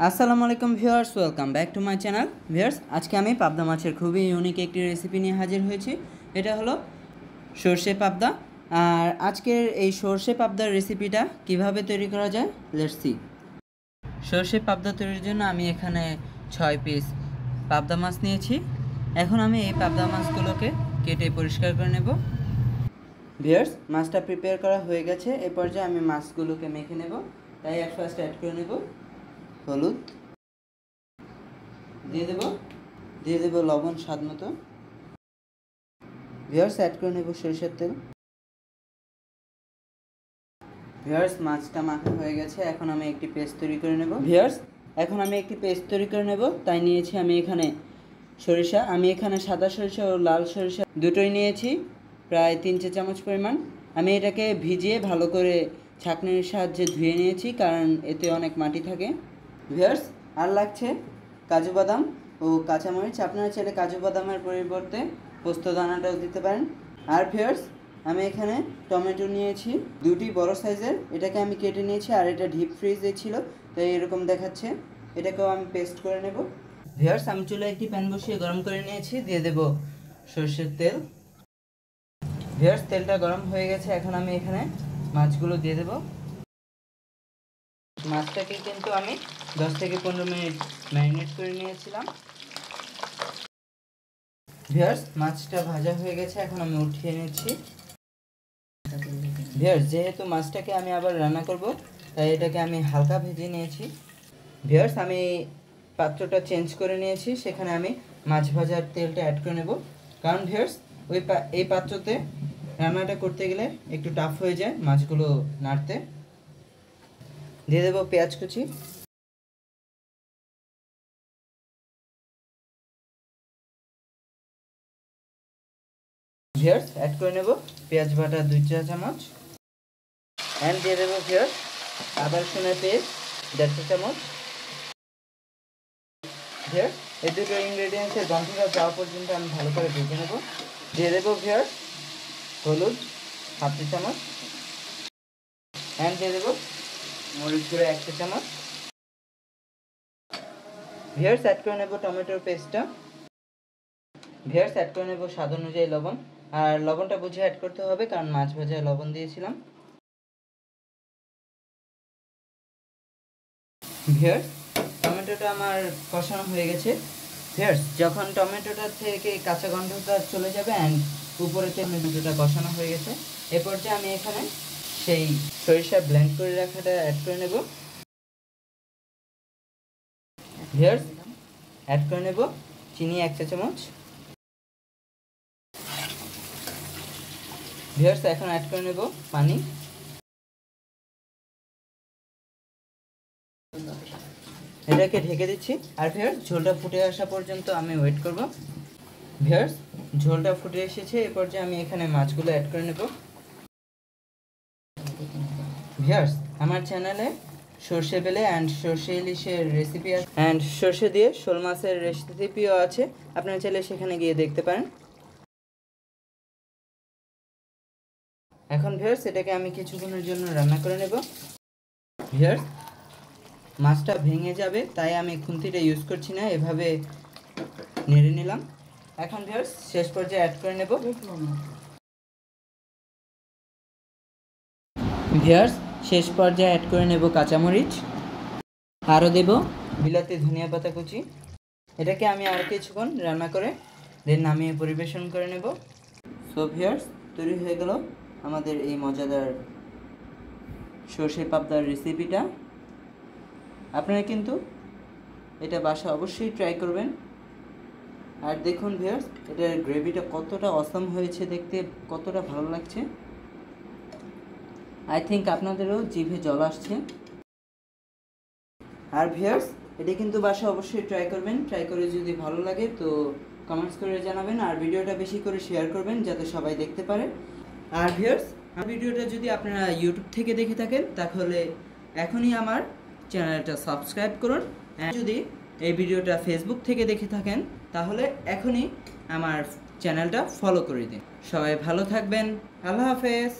আসসালামু আলাইকুম viewers, welcome back to my channel. Viewers, আজকে আমি পাবদা মাছের খুবই ইউনিক একটি রেসিপি নিয়ে হাজির হয়েছি। এটা হলো সরষে পাবদা। আর আজকের এই সরষে পাবদার রেসিপিটা কিভাবে তৈরি করা যায়, লেটস সি। সরষে পাবদা তৈরির জন্য আমি এখানে 6 পিস পাবদা মাছ নিয়েছি। এখন আমি এই পাবদা মাছগুলোকে কেটে পরিষ্কার করে নেব। ভিউয়ার্স, মাছটা প্রিপেয়ার করা হয়ে গেছে। এই পর্যায়ে আমি মাছগুলোকে মেখে নেব। তাই ফার্স্ট অ্যাড করে নেব হলুদ, দিয়ে দেব লবণ স্বাদ মতো। ভিউয়ার্স, অ্যাড করে নেব সরিষার তেল। ভিউয়ার্স, মাছটা মাখা হয়ে গেছে। এখন আমি একটি পেস্ট তৈরি করে নেব। তাই নিয়েছি আমি এখানে সরিষা। আমি এখানে সাদা সরিষা ও লাল সরিষা দুটোই নিয়েছি, প্রায় 3 চা চামচ পরিমাণ। আমি এটাকে ভিজিয়ে ভালো করে ছাঁকনির সাহায্যে ধুয়ে নিয়েছি, কারণ এতে অনেক মাটি থাকে। ভিউয়ার্স, আর লাগছে কাজু বাদাম ও কাঁচামরিচ। আপনারা চাইলে কাজু বাদামের পরিবর্তে পোস্ত দানাটাও দিতে পারেন। আর ভিউয়ার্স, আমি এখানে টমেটো নিয়েছি 2টি বড় সাইজের। এটাকে আমি কেটে নিয়েছি, আর এটা ডিপ ফ্রিজে ছিল, তাই এরকম দেখাচ্ছে। এটাকেও আমি পেস্ট করে নেব। ভিউয়ার্স, আমি চুলায় একটি প্যান বসিয়ে গরম করে নিয়েছি। দিয়ে দেব সরষের তেল। ভিউয়ার্স, তেলটা গরম হয়ে গেছে। এখন আমি এখানে মাছগুলো দিয়ে দেব। মাছটাকে কিন্তু আমি 10 থেকে 15 মিনিট ম্যারিনেট করে নিয়েছিলাম। ভিউয়ার্স, মাছটা ভাজা হয়ে গেছে। এখন আমি উঠিয়ে নিচ্ছি। ভিউয়ার্স, যেহেতু মাছটাকে আমি আবার রান্না করব, তাই এটাকে আমি হালকা ভেজে নিয়েছি। ভিউয়ার্স, আমি পাত্রটা চেঞ্জ করে নিয়েছি। সেখানে আমি মাছ ভাজার তেলটা অ্যাড করে নেব, কারণ ভিউয়ার্স এই পাত্রতে রান্নাটা করতে গেলে একটু টাফ হয়ে যায় মাছগুলো নাড়তে। দিয়ে দেব পেঁয়াজ কুচি। ভিউয়ার্স, অ্যাড করে নেব পেঁয়াজ বাটা 2 চা চামচ। অ্যান্ড দিয়ে দেবো ভিউয়ার্স আদা রসুনের পেস্ট 1.5 চা চামচ। ভিউয়ার্স, এই দুটো ইনগ্রেডিয়েন্টসের গন্ধটা যাওয়া পর্যন্ত আমি ভালো করে ভেজে নেব। দিয়ে দেবো ভিউয়ার্স হলুদ 1/2 চা চামচ। অ্যান্ড দিয়ে দেবো মরিচ গুঁড়ো 1 চা চামচ। ভিউয়ার্স, অ্যাড করে নেব টমেটোর পেস্টটা। ভিউয়ার্স, অ্যাড করে নেব স্বাদ অনুযায়ী লবণ। আর লবণটা বুঝে অ্যাড করতে হবে, কারণ মাছ ভাজায় লবণ দিয়েছিলাম। ভিউয়ার্স, টমেটোটা আমার কষানো হয়ে গেছে। ভিউয়ার্স, যখন টমেটোটা থেকে কাঁচা গন্ধটা চলে যাবে অ্যান্ড উপরে টমেটোটা কষানো হয়ে গেছে, এ পর্যায়ে আমি এখানে সেই সরিষা ব্লেন্ড করে রাখাটা অ্যাড করে নেব। ভিউয়ার্স, অ্যাড করে নেব চিনি 1 চা চামচ। ভিউয়ার্স, এখন অ্যাড করে নেব পানি। এটাকে ঢেকে দিচ্ছি। আর ভিউয়ার্স, ঝোলটা ফুটে আসা পর্যন্ত আমি ওয়েট করব। ভিউয়ার্স, ঝোলটা ফুটে এসেছে। এই পর্যায়ে আমি এখানে মাছগুলো অ্যাড করে নেব। ভিউয়ার্স, আমার চ্যানেলে সর্ষে বেলে অ্যান্ড সর্ষে ইলিশের রেসিপি আছে, অ্যান্ড সর্ষে দিয়ে শোল মাছের রেসিপিও আছে। আপনারা চাইলে সেখানে গিয়ে দেখতে পারেন। এখন ভিউয়ার্স, এটাকে আমি কিছুক্ষণের জন্য রান্না করে নেব। ভিউয়ার্স, মাছটা ভেঙে যাবে, তাই আমি খুন্তিটা ইউজ করছি না, এভাবে নেড়ে নিলাম। এখন ভিউয়ার্স, শেষ পর্যায়ে অ্যাড করে নেব। ভিউয়ার্স, শেষ পর্যায়ে অ্যাড করে নেব কাঁচামরিচ। আরও দেব বিলাতি ধনিয়া পাতা কুচি। এটাকে আমি আর কিছুক্ষণ রান্না করে দেন নামিয়ে পরিবেশন করে নেব। সো ভিউয়ার্স, তৈরি হয়ে গেল আমাদের এই মজাদার সরষে পাবদার রেসিপিটা। আপনারা কিন্তু এটা বাসা অবশ্যই ট্রাই করবেন। আর দেখুন ভিউয়ার্স, এটার গ্রেভিটা কতটা অসম হয়েছে, দেখতে কতটা ভালো লাগছে। আই থিঙ্ক আপনাদেরও জিভে জল আসছে। আর ভিউয়ার্স, এটা কিন্তু বাসা অবশ্যই ট্রাই করবেন। ট্রাই করে যদি ভালো লাগে তো কমেন্টস করে জানাবেন, আর ভিডিওটা বেশি করে শেয়ার করবেন যাতে সবাই দেখতে পারে। আর ভিউয়ার্স, ভিডিওটা যদি আপনারা ইউটিউব থেকে দেখে থাকেন, তাহলে এখনই আমার চ্যানেলটা সাবস্ক্রাইব করুন। যদি এই ভিডিওটা ফেসবুক থেকে দেখে থাকেন, তাহলে এখনই আমার চ্যানেলটা ফলো করে দিন। সবাই ভালো থাকবেন। আল্লাহ হাফেজ।